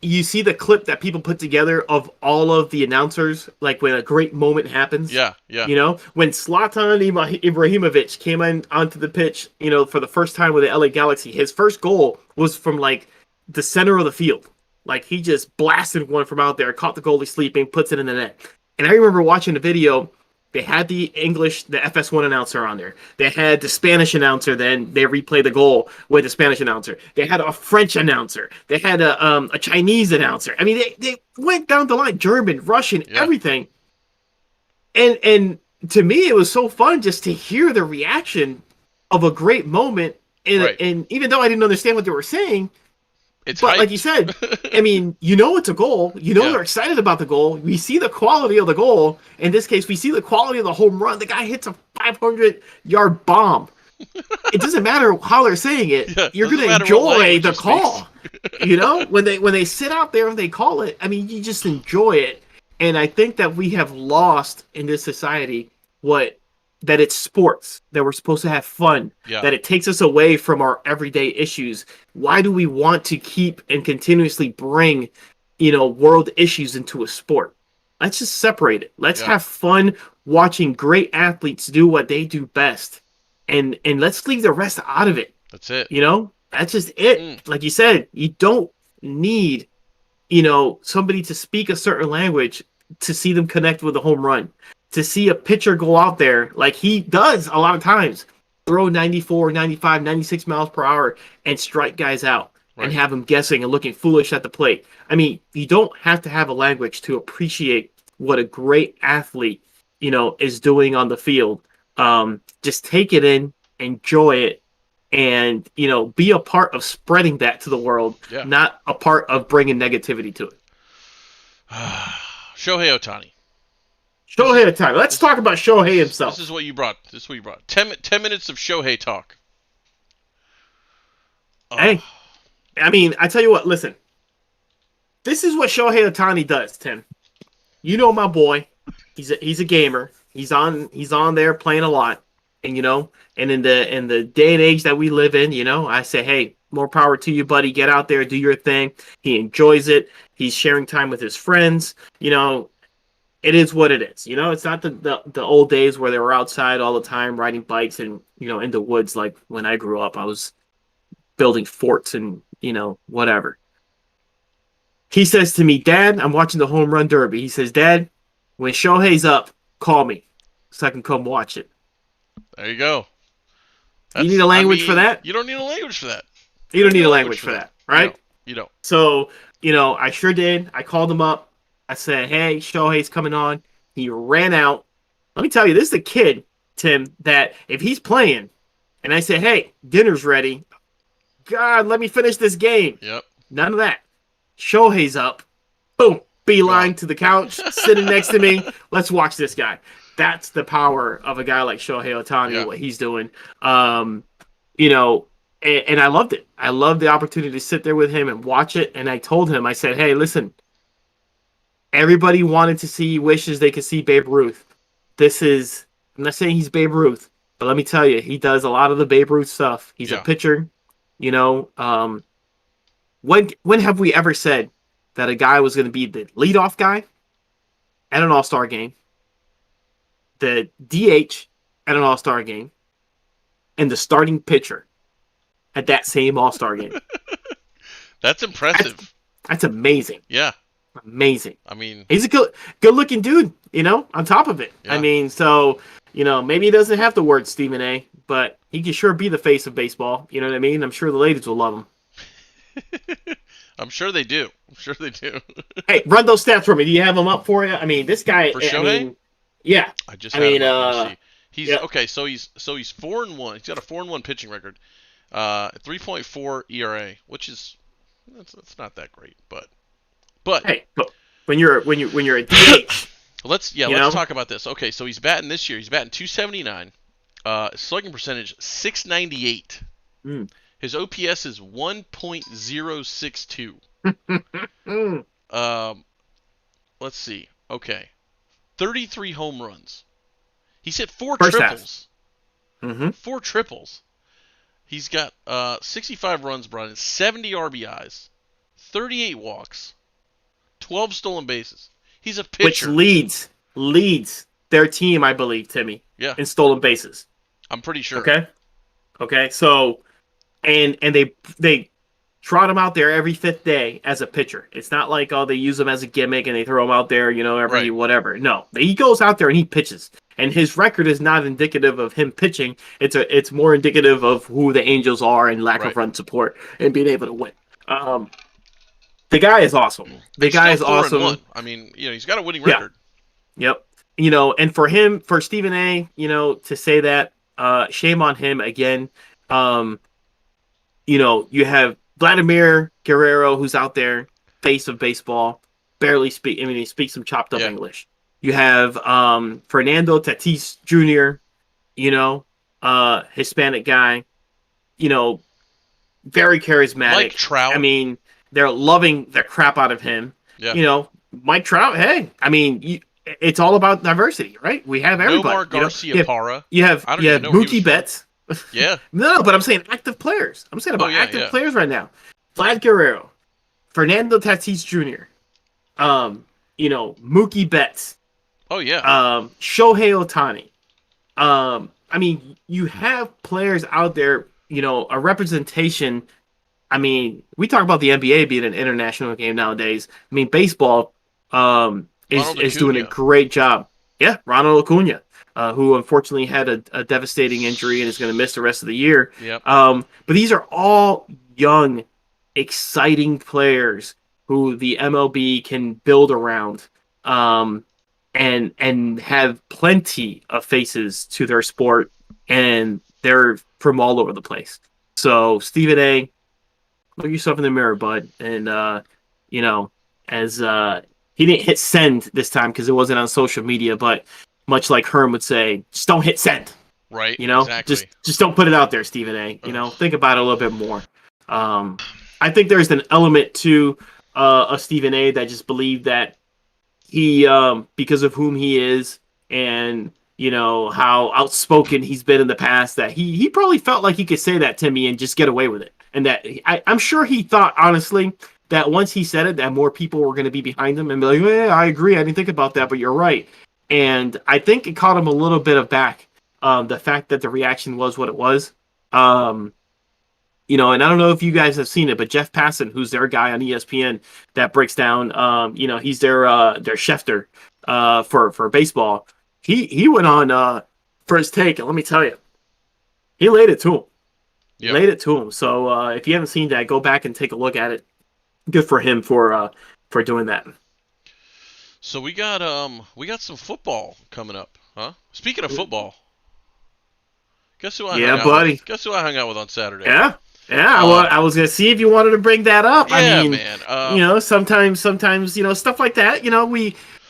you see the clip that people put together of all of the announcers, like when a great moment happens? Yeah. When Zlatan Ibrahimovic came onto the pitch, for the first time with the LA Galaxy, his first goal was from like the center of the field. Like he just blasted one from out there, caught the goalie sleeping, puts it in the net. And I remember watching the video. They had the FS1 announcer on there. They had the Spanish announcer. Then they replayed the goal with the Spanish announcer. They had a French announcer. They had a Chinese announcer. I mean, they went down the line, German, Russian, everything. And to me, it was so fun just to hear the reaction of a great moment. And even though I didn't understand what they were saying, but hyped. Like you said, I mean, it's a goal. They're excited about the goal. We see the quality of the goal. In this case, we see the quality of the home run. The guy hits a 500-yard bomb. It doesn't matter how they're saying it. Yeah, you're going to enjoy the call. When they sit out there and they call it, I mean, you just enjoy it. And I think that we have lost in this society that it's sports, that we're supposed to have fun, that it takes us away from our everyday issues. Why do we want to keep and continuously bring, world issues into a sport? Let's just separate it. Let's have fun watching great athletes do what they do best. And let's leave the rest out of it. That's it. That's just it. Like you said, you don't need, somebody to speak a certain language to see them connect with a home run. To see a pitcher go out there like he does a lot of times, throw 94, 95, 96 miles per hour and strike guys out and have them guessing and looking foolish at the plate. I mean, you don't have to have a language to appreciate what a great athlete, is doing on the field. Just take it in, enjoy it, and, be a part of spreading that to the world, not a part of bringing negativity to it. Shohei Ohtani. Shohei Ohtani. Let's talk about Shohei himself. This is what you brought. 10 minutes of Shohei talk. Oh. Hey, I mean, I tell you what, listen. This is what Shohei Ohtani does, Tim. You know my boy. He's a gamer. He's on there playing a lot. And and in the day and age that we live in, I say, hey, more power to you, buddy. Get out there, do your thing. He enjoys it. He's sharing time with his friends. It is what it is. It's not the old days where they were outside all the time riding bikes and, in the woods. Like when I grew up, I was building forts and, whatever. He says to me, Dad, I'm watching the home run derby. He says, Dad, when Shohei's up, call me so I can come watch it. There you go. You need a language for that? You don't need a language for that. You don't need a language for that, right? You don't. So, I sure did. I called him up. I said, hey, Shohei's coming on. He ran out. Let me tell you, this is the kid, Tim, that if he's playing, and I say, hey, dinner's ready. God, let me finish this game. Yep. None of that. Shohei's up. Boom. Beeline to the couch, sitting next to me. Let's watch this guy. That's the power of a guy like Shohei Ohtani, what he's doing. And I loved it. I loved the opportunity to sit there with him and watch it. And I told him, I said, hey, listen, everybody wanted to see, wishes they could see Babe Ruth. I'm not saying he's Babe Ruth, but let me tell you, he does a lot of the Babe Ruth stuff. He's a pitcher, when have we ever said that a guy was going to be the leadoff guy at an All-Star game, the DH at an All-Star game, and the starting pitcher at that same All-Star game? That's impressive. That's amazing. Yeah. Amazing. I mean, he's a good-looking dude, on top of it. Yeah. I mean, so, maybe he doesn't have the word Stephen A., but he can sure be the face of baseball. You know what I mean? I'm sure the ladies will love him. I'm sure they do. Hey, run those stats for me. Do you have them up for you? I mean, this guy. For Shohei? Yeah. I just. Let me see. He's Yeah. okay. So he's 4-1. He's got a 4-1 pitching record. 3.4 ERA, which is that's not that great, but Hey, but when you're a DH, you let's know, talk about this. Okay, so he's batting this year. He's batting 279. Slugging percentage 698. mm. His OPS is 1.062. Mm. Um, let's see. Okay, 33 home runs. He's hit four First half. triples. Mm-hmm. Four triples. He's got 65 runs brought in, 70 RBIs, 38 walks, 12 stolen bases. He's a Which pitcher. leads their team, I believe, Timmy, Yeah, in stolen bases. I'm pretty sure. Okay. Okay. So and they trot him out there every fifth day as a pitcher. It's not like, oh, they use him as a gimmick and they throw him out there, every Right. whatever. No, he goes out there and he pitches, and his record is not indicative of him pitching. It's more indicative of who the Angels are and lack Right. of run support and being able to win. The guy is awesome. The He's guy is still 4 and awesome. 1. I mean, he's got a winning Yeah. record. Yep. And for Stephen A, to say that, shame on him again. You have Vladimir Guerrero, who's out there, face of baseball, barely speak. I mean, he speaks some chopped up Yeah. English. You have Fernando Tatis Jr., Hispanic guy, very charismatic. Mike Trout. I mean, they're loving the crap out of him. Yeah. Mike Trout. Hey, I mean, it's all about diversity, right? We have everybody. Nomar Garcia Parra. You have I don't even know he Mookie was- Betts. Yeah. No, but I'm saying active players. I'm saying about yeah, active yeah. players right now. Vlad Guerrero, Fernando Tatis Jr., Mookie Betts, Oh yeah. Shohei Ohtani. I mean, you have players out there, a representation. I mean, we talk about the NBA being an international game nowadays. I mean, baseball is doing a Acuna. great job. Yeah, Ronald Acuna, who unfortunately had a devastating injury and is going to miss the rest of the year. Yep. But these are all young, exciting players who the MLB can build around, and have plenty of faces to their sport, and they're from all over the place. So Stephen A, look yourself in the mirror, bud, and as he didn't hit send this time because it wasn't on social media, but much like Herm would say, just don't hit send. Right. Exactly. Exactly. Just don't put it out there, Stephen A. Think about it a little bit more. I think there's an element to a Stephen A. that just believed that he, because of whom he is, and how outspoken he's been in the past, that he probably felt like he could say that to me and just get away with it, and that I'm sure he thought honestly that once he said it, that more people were going to be behind him and be like, yeah, I agree, I didn't think about that, but you're right. And I think it caught him a little bit of back. The fact that the reaction was what it was. And I don't know if you guys have seen it, but Jeff Passan, who's their guy on ESPN that breaks down, he's their Schefter for baseball. He went on First Take, and let me tell you, he laid it to him. Yep. Laid it to him. So if you haven't seen that, go back and take a look at it. Good for him for doing that. So we got some football coming up, huh? Speaking of football, guess who I hung out buddy. with? Guess who I hung out with on Saturday? Yeah. I was gonna see if you wanted to bring that up. Yeah, I mean, man. sometimes stuff like that.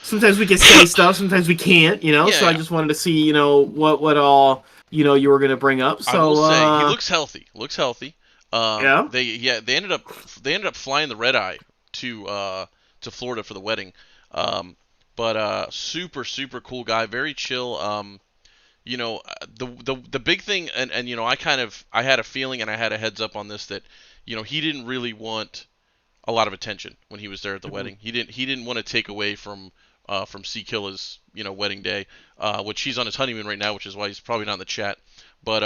Sometimes we can say stuff, sometimes we can't. So Yeah. I just wanted to see, what all you were gonna bring up. So I will say he looks healthy. Looks healthy. Yeah. They ended up flying the red eye to Florida for the wedding. But super cool guy, very chill. The big thing, and I had a feeling and I had a heads up on this that he didn't really want a lot of attention when he was there at the wedding. He didn't want to take away from C Killa's wedding day, which he's on his honeymoon right now, which is why he's probably not in the chat. But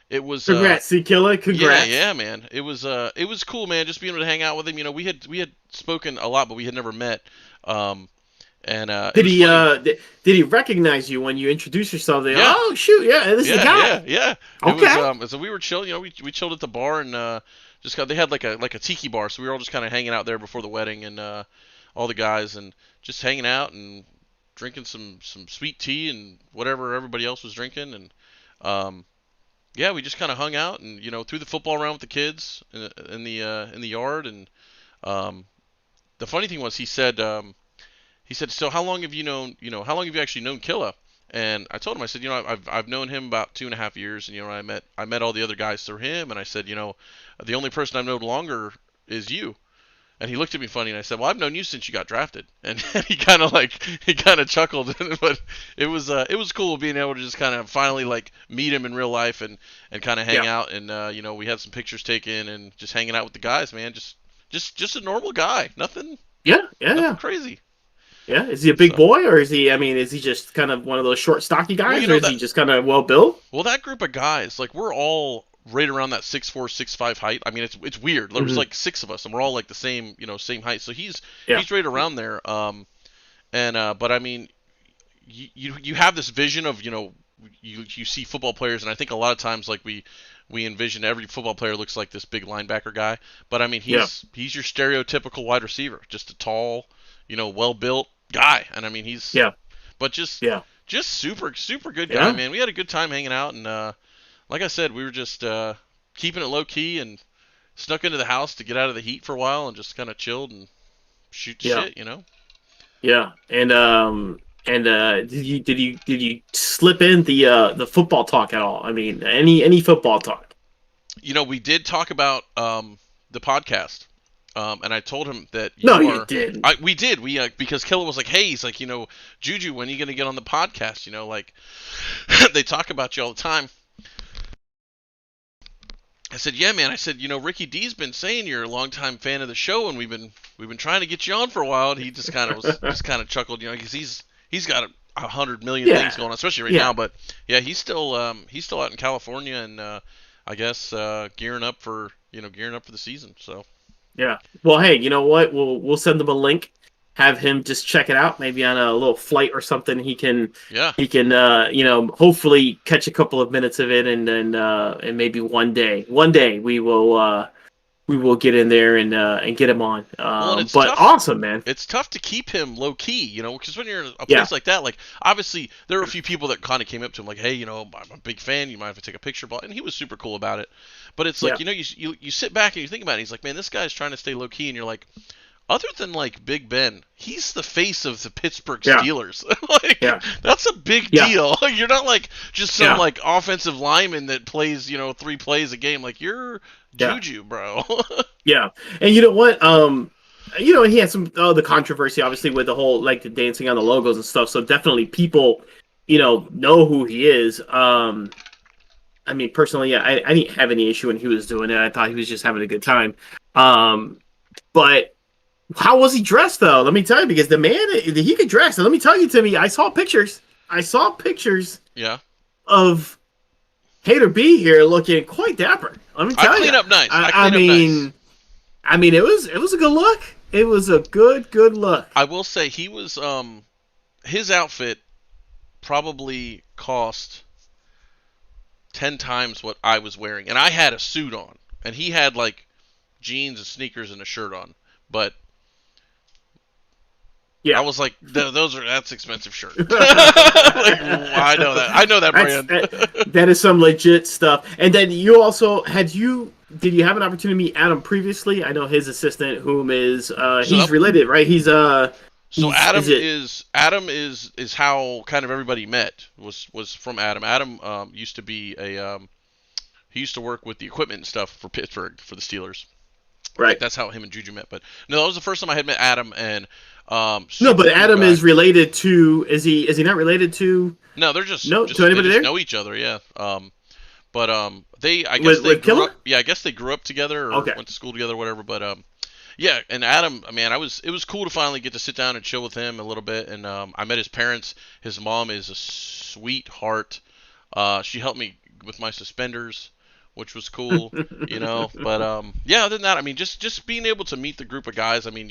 it was congrats, C Killa. Congrats. yeah, man. It was cool, man. Just being able to hang out with him. We had spoken a lot, but we had never met. Did he recognize you when you introduced yourself? Yeah. Oh shoot, yeah, this is the guy. Yeah. Okay. It was, so we were chilling. We chilled at the bar and they had like a tiki bar, so we were all just kind of hanging out there before the wedding and all the guys and just hanging out and drinking some sweet tea and whatever everybody else was drinking, and um, yeah, we just kind of hung out and threw the football around with the kids in the yard. And um, the funny thing was he said, so how long have you known, how long have you actually known Killa? And I told him, I said, I've known him about 2.5 years, and I met all the other guys through him, and I said, the only person I've known longer is you. And he looked at me funny, and I said, well, I've known you since you got drafted. And he kind of chuckled, but it was cool being able to just kind of finally like meet him in real life and kind of hang Yeah. out, and we had some pictures taken and just hanging out with the guys, man, just a normal guy, nothing Yeah. Yeah. nothing Yeah. crazy. Yeah. Is he a big So, boy, or is he? I mean, is he just kind of one of those short, stocky well, guys, or is that he just kind of well built? Well, that group of guys, like we're all right around that 6'4", 6'5" height. I mean, it's weird. There's Hmm. like six of us, and we're all like the same height. So he's Yeah. he's right around there. And but I mean, you have this vision of you see football players, and I think a lot of times like we envision every football player looks like this big linebacker guy. But I mean, Yeah. he's your stereotypical wide receiver, just a tall, well built guy. And I mean, Yeah. but just Yeah. just super good guy, Yeah. man. We had a good time hanging out, and like I said, we were just keeping it low key and snuck into the house to get out of the heat for a while and just kind of chilled and shoot the Yeah. shit. Yeah. And did you slip in the football talk at all? I mean, any football talk? We did talk about the podcast, and I told him that No, you you are. didn't. We did. Because Killer was like, "Hey, he's like, Juju, when are you gonna get on the podcast? Like they talk about you all the time." I said, "Yeah, man." I said, Ricky D's been saying you're a longtime fan of the show, and we've been trying to get you on for a while." And he just kind of chuckled, because he's got 100 million things Yeah. going on, especially right Yeah. now. But yeah, he's still out in California, and I guess gearing up for the season. So Yeah. Well, hey, you know what? We'll send him a link. Have him just check it out. Maybe on a little flight or something. yeah, He can hopefully catch a couple of minutes of it, and then and maybe one day we will get in there and get him on. well, and it's But tough. awesome, man. It's tough to keep him low key, because when you're in a Yeah. place like that, like obviously there were a few people that kind of came up to him like, "Hey, I'm a big fan. You might have to take a picture," and he was super cool about it. But it's like, Yeah. you sit back and you think about it. He's like, "Man, this guy's trying to stay low key," and you're like, other than like Big Ben, he's the face of the Pittsburgh Yeah. Steelers. Like Yeah. that's a big Yeah. deal. You're not like just some Yeah. like offensive lineman that plays 3 plays a game. Like you're Yeah. Juju, bro. Yeah. And you know what? He had some the controversy obviously with the whole like the dancing on the logos and stuff. So definitely people, know who he is. I mean, personally, yeah, I didn't have any issue when he was doing it. I thought he was just having a good time. But how was he dressed though? Let me tell you, because the man he could dress. And let me tell you, Timmy, I saw pictures. Yeah, Of Hater B here looking quite dapper. Let me tell I you. clean up nice. I clean up nice. mean, it was a good look. It was a good look. I will say he was his outfit probably cost 10 times what I was wearing, and I had a suit on, and he had like jeans and sneakers and a shirt on, but Yeah. I was like, that's expensive shirt. Like, I know that. I know that brand. That is some legit stuff. And then you also did you have an opportunity to meet Adam previously? I know his assistant, whom is he's related, right? He's So he's- Adam is how kind of everybody met was from Adam. Adam used to be he used to work with the equipment and stuff for Pittsburgh for the Steelers. right. That's how him and Juju met. But no, that was the first time I had met Adam, and No, super but cool Adam guy. is related to is he not related to No, they're just No, just, to anybody they just there? know each other, yeah. But they I guess With they grew Killer? up. Yeah, I guess they grew up together or Okay. went to school together, or whatever. But yeah, and Adam, man, it was cool to finally get to sit down and chill with him a little bit. And I met his parents. His mom is a sweetheart. She helped me with my suspenders, which was cool, But yeah, other than that, I mean, just being able to meet the group of guys. I mean,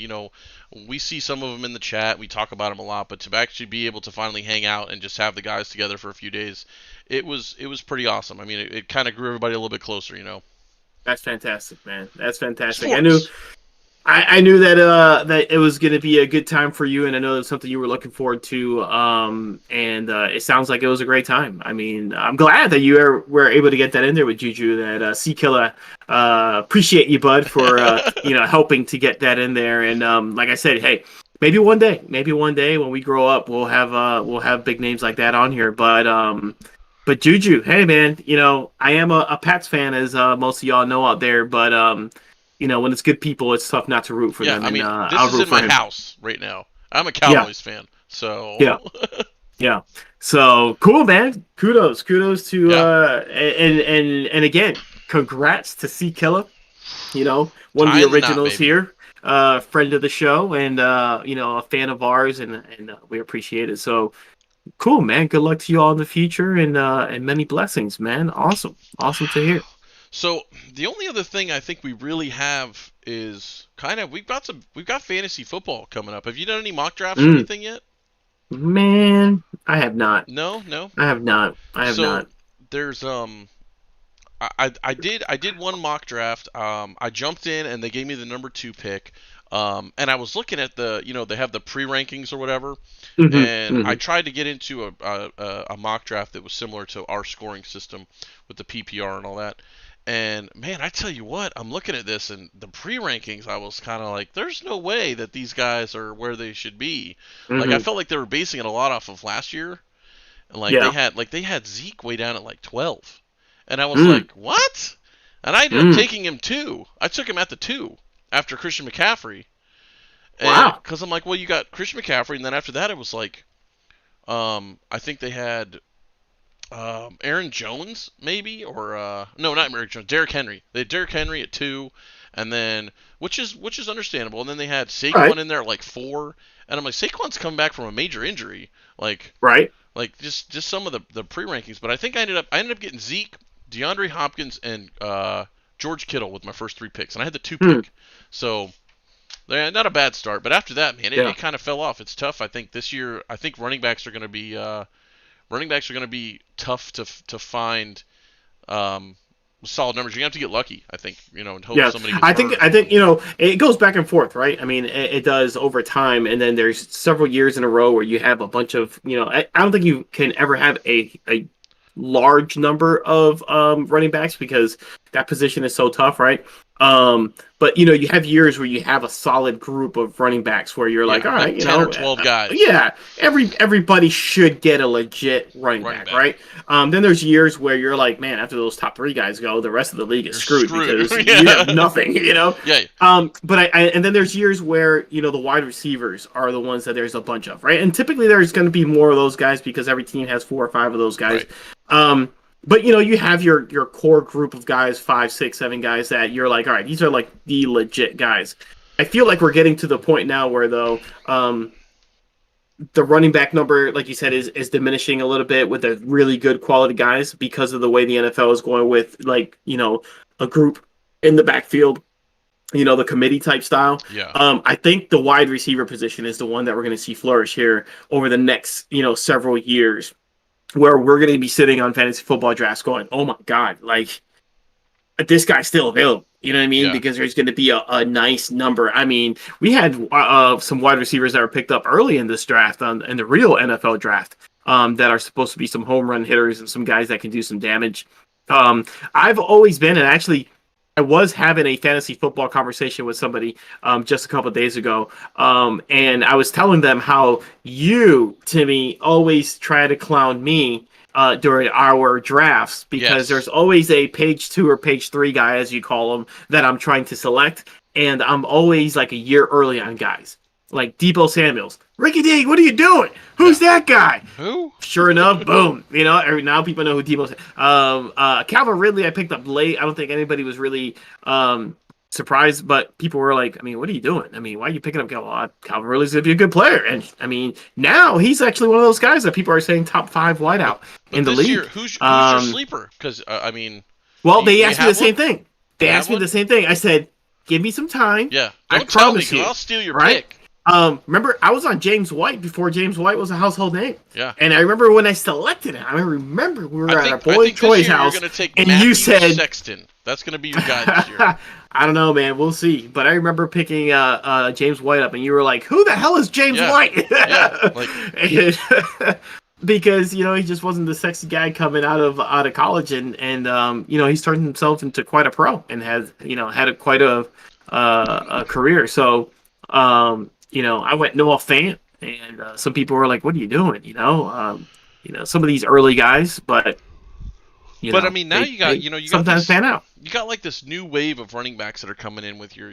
we see some of them in the chat. We talk about them a lot, but to actually be able to finally hang out and just have the guys together for a few days, it was pretty awesome. I mean, it kind of grew everybody a little bit closer. That's fantastic, man. That's fantastic. Sports. I knew I knew that it was going to be a good time for you, and I know it's something you were looking forward to. And it sounds like it was a great time. I mean, I'm glad that you were able to get that in there with Juju. That C Killer, appreciate you, bud, for helping to get that in there. And like I said, hey, maybe one day when we grow up, we'll have big names like that on here. But Juju, hey man, I am a Pats fan, as most of y'all know out there, but when it's good people, it's tough not to root for Yeah, them. I And mean, this I'll is root in for my him. house right now. I'm a Yeah, Cowboys fan, so yeah, yeah. So cool, man. Kudos to yeah, and again, congrats to C Killer. One of the tying the knot, originals baby. here, friend of the show, and a fan of ours, and we appreciate it. So cool, man. Good luck to you all in the future, and many blessings, man. Awesome to hear. So the only other thing I think we really have is kind of we've got fantasy football coming up. Have you done any mock drafts or Mm, anything yet? man, I have not. No, no. I have not. I have So not. there's I did one mock draft. I jumped in and they gave me the number two pick. And I was looking at they have the pre rankings or whatever, Hmm. and I Hmm. tried to get into a mock draft that was similar to our scoring system with the PPR and all that. And man, I tell you what, I'm looking at this and the pre-rankings. I was kind of like, there's no way that these guys are where they should be. Like I Hmm. felt like they were basing it a lot off of last year, and Yeah. they had Zeke way down at like 12, and I was Mm. like, what? And I ended up Mm. taking him two. I took him at the two after Christian McCaffrey, and Wow. because I'm like, well, you got Christian McCaffrey, and then after that it was like, I think they had Aaron Jones maybe, or no, not Aaron Jones, Derrick Henry. They had Derrick Henry at two, and then which is understandable. And then they had Right. Saquon in there at like four, and I'm like, Saquon's come back from a major injury, Right. just some of the pre rankings. But I think I ended up getting Zeke, DeAndre Hopkins, and George Kittle with my first three picks, and I had the two Mm. pick, so. Not a bad start, but after that, man, Yeah. it kind of fell off. It's tough. I think this year, I think running backs are going to be tough to find solid numbers. You're going to have to get lucky, I think, and hope Yeah. somebody gets I think hurt. I think it goes back and forth, right? I mean, it does over time, and then there's several years in a row where you have a bunch of I don't think you can ever have a large number of running backs because that position is so tough, right? But you have years where you have a solid group of running backs where you're like, Yeah, all right, like 10 or 12 guys, yeah, everybody should get a legit running running back, back. right? Then there's years where you're like, man, after those top three guys go, the rest of the league is You're screwed screwed. because you have Yeah. nothing. Yeah. But and then there's years where the wide receivers are the ones that there's a bunch of, right? And typically there's going to be more of those guys because every team has 4 or 5 of those guys. Right. But you have your core group of guys, 5, 6, 7 guys that you're like, all right, these are like the legit guys. I feel like we're getting to the point now where though, the running back number, like you said, is diminishing a little bit with the really good quality guys because of the way the NFL is going with a group in the backfield, the committee type style. Yeah. I think the wide receiver position is the one that we're going to see flourish here over the next several years, where we're going to be sitting on fantasy football drafts going, oh my god, like this guy's still available. You know what I mean? Yeah. Because there's going to be a nice number. I mean, we had some wide receivers that were picked up early in this draft, in the real NFL draft, that are supposed to be some home run hitters and some guys that can do some damage. I've always been, and actually, I was having a fantasy football conversation with somebody just a couple of days ago, and I was telling them how you, Timmy, always try to clown me during our drafts because Yes. there's always a page 2 or page 3 guy, as you call them, that I'm trying to select, and I'm always like a year early on guys like Debo Samuels. Ricky D, what are you doing? Who's that guy? Who? Sure enough, boom. Now people know who Debo. Calvin Ridley, I picked up late. I don't think anybody was really surprised, but people were like, I mean, what are you doing? I mean, why are you picking up Calvin? Calvin Ridley's gonna be a good player, and I mean, now he's actually one of those guys that people are saying top 5 But wideout but in the this league. year, who's your Um, sleeper? Because I mean, well, do they you asked me the have same one? Do thing. They you have asked me one? the same thing. I said, give me some time. Yeah. I Don't tell me promise because you, I'll steal your right? pick. Remember, I was on James White before James White was a household name. Yeah. And I remember when I selected him, I remember we I were at our think I boy think this Troy's year you're house, gonna take and you Matthew said, Sexton. That's gonna be your guy this year. I don't know, man. We'll see. But I remember picking James White up, and you were like, "Who the hell is James Yeah. White?" Yeah. Like And- because he just wasn't the sexy guy coming out of college, and he's turned himself into quite a pro and has had quite a career. So I went Noah Fant, and some people were like, "What are you doing?" Some of these early guys, but But I mean, now you got they you got sometimes this pan out. you got like this new wave of running backs that are coming in with your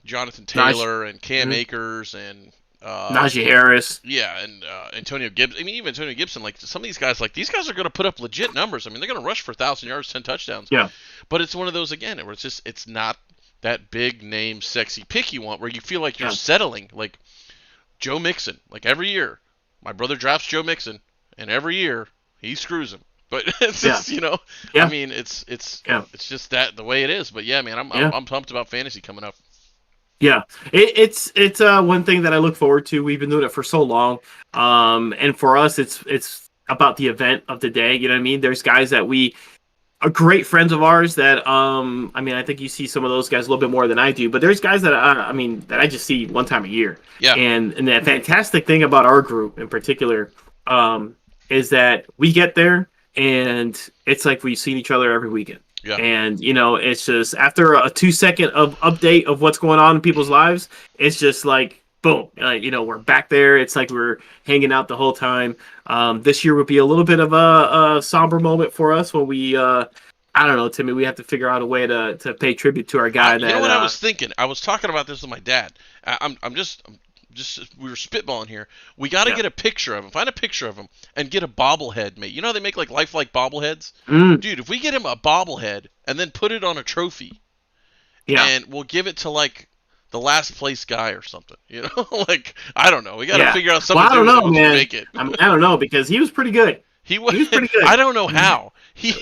Jonathan Naj- Taylor and Cam Mhm. Akers and Najee Harris. yeah, and Antonio Gibson. I mean, even Antonio Gibson. Like some of these guys, these guys are going to put up legit numbers. I mean, they're going to rush for 1,000 yards, 10 touchdowns. Yeah. But it's one of those again where it's not that big name, sexy pick you want, where you feel like you're Yeah. settling. Like Joe Mixon. Like every year, my brother drafts Joe Mixon, and every year he screws him. But it's Yeah. just Yeah. I mean, it's Yeah. just that the way it is. But yeah, man, Yeah. I'm pumped about fantasy coming up. Yeah, it's one thing that I look forward to. We've been doing it for so long, and for us, it's about the event of the day. You know what I mean? There's guys that we are great friends of ours that I mean, I think you see some of those guys a little bit more than I do, but there's guys that that I just see one time a year. Yeah. And the fantastic thing about our group in particular is that we get there and it's like we've seen each other every weekend. Yeah. And it's just after a 2-second of update of what's going on in people's lives, it's just like boom, we're back there. It's like we're hanging out the whole time. This year would be a little bit of a somber moment for us when we I don't know, Timmy, we have to figure out a way to pay tribute to our guy. You know what I was thinking? I was talking about this with my dad. I'm just we were spitballing here. We got to get a picture of him. Find a picture of him and get a bobblehead made. You know how they make like lifelike bobbleheads? Dude, if we get him a bobblehead and then put it on a trophy, and we'll give it to like the last place guy or something. Like I don't know. We got to figure out something. Well, I don't know, man. Make it. I don't know because he was pretty good. He was pretty good. I don't know how. He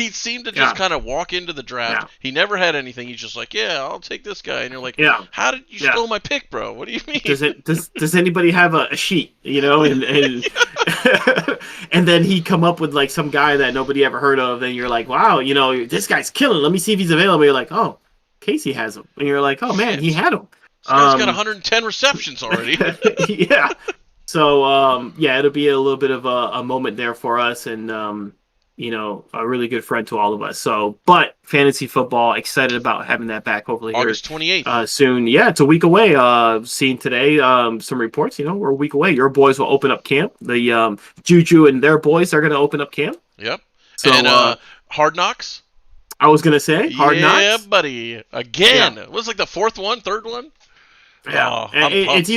seemed to just Yeah. kind of walk into the draft. Yeah. He never had anything. He's just like, yeah, I'll take this guy. And you're like, Yeah. how did you steal my pick, bro? What do you mean? Does anybody have a sheet, and and then he come up with like some guy that nobody ever heard of, and you're like, wow, this guy's killing. Let me see if he's available. You're like, oh, Casey has him, and you're like, oh man, he had him. This guy's got 110 receptions already. Yeah. So it'll be a little bit of a moment there for us, and a really good friend to all of us. So, but fantasy football, excited about having that back. Hopefully, August 28th. Soon. Yeah, it's a week away. Seeing today some reports. We're a week away. Your boys will open up camp. The Juju and their boys are going to open up camp. Yep. So, and Hard Knocks. I was going to say Hard Knocks. Yeah, buddy. Again. It was like the fourth one, third one. Yeah, Oh, it's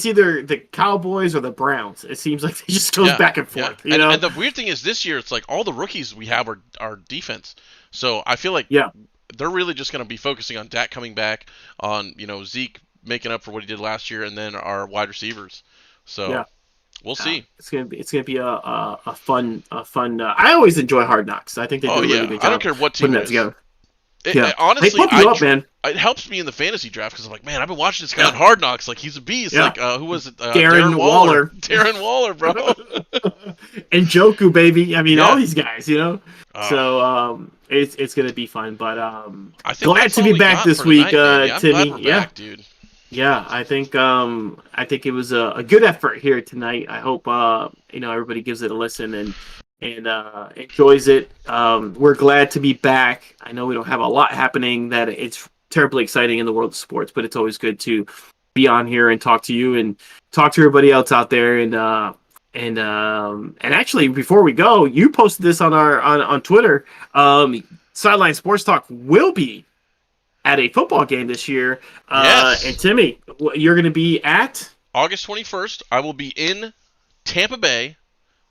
either the Cowboys or the Browns. It seems like they just goes back and forth. Yeah. And the weird thing is this year, it's like all the rookies we have are defense. So I feel like they're really just going to be focusing on Dak coming back, on Zeke making up for what he did last year, and then our wide receivers. So we'll see. It's gonna be a fun. I always enjoy Hard Knocks. I think they do a really good job. I don't care what team putting it that is. together. Honestly, they pump you up, man. It helps me in the fantasy draft because I'm like, man, I've been watching this guy on Hard Knocks. Like, he's a beast. Yeah. Like, who was it? Darren Waller. Darren Waller, bro. And Joku, baby. I mean, all these guys, Oh. So it's gonna be fun. But I think glad that's to all be we back got this for week, tonight, man. I'm glad Timmy. we're back, dude. Yeah, I think it was a good effort here tonight. I hope everybody gives it a listen and enjoys it. We're glad to be back. I know we don't have a lot happening that it's terribly exciting in the world of sports, but it's always good to be on here and talk to you and talk to everybody else out there. And actually, before we go, you posted this on on Twitter. Sideline Sports Talk will be at a football game this year. Yes. And Timmy, you're going to be at August 21st. I will be in Tampa Bay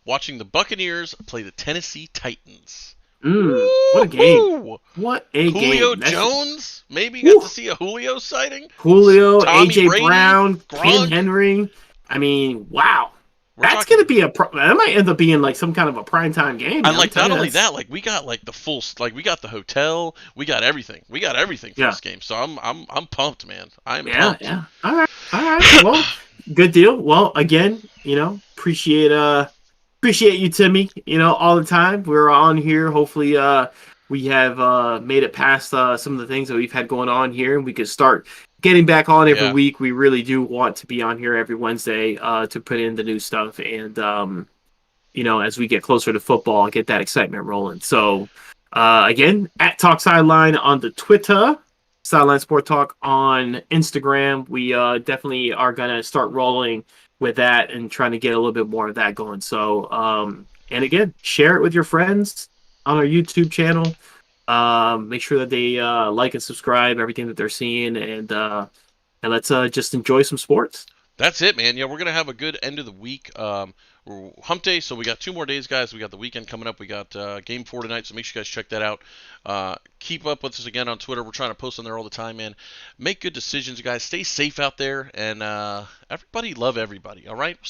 watching the Buccaneers play the Tennessee Titans. What a game! What a Julio game! Jones, maybe got to see a Julio sighting. Julio, Tommy AJ Brady, Brown, Gronk. Ken Henry. I mean, wow. That's talking- going to be that might end up being like some kind of a primetime game. And like not only that, like we got like the full, like we got the hotel, we got everything for this game. So I'm pumped, man. I'm pumped. Yeah. All right. All right. Well, good deal. Well, again, appreciate you, Timmy, all the time. We're on here. Hopefully we have made it past some of the things that we've had going on here, and we could start getting back on every Yeah. week. We really do want to be on here every Wednesday to put in the new stuff, and as we get closer to football, get that excitement rolling. So, again, at Talk Sideline on the Twitter, Sideline Sport Talk on Instagram. We definitely are going to start rolling with that and trying to get a little bit more of that going. So, and again, share it with your friends on our YouTube channel. Make sure that they like and subscribe everything that they're seeing, and let's just enjoy some sports. That's it, man. Yeah, we're gonna have a good end of the week. Hump day, so we got 2 more days, guys. We got the weekend coming up. We got game 4 tonight, so make sure you guys check that out. Keep up with us again on Twitter. We're trying to post on there all the time, man. Make good decisions, guys. Stay safe out there, and everybody love everybody. All right. See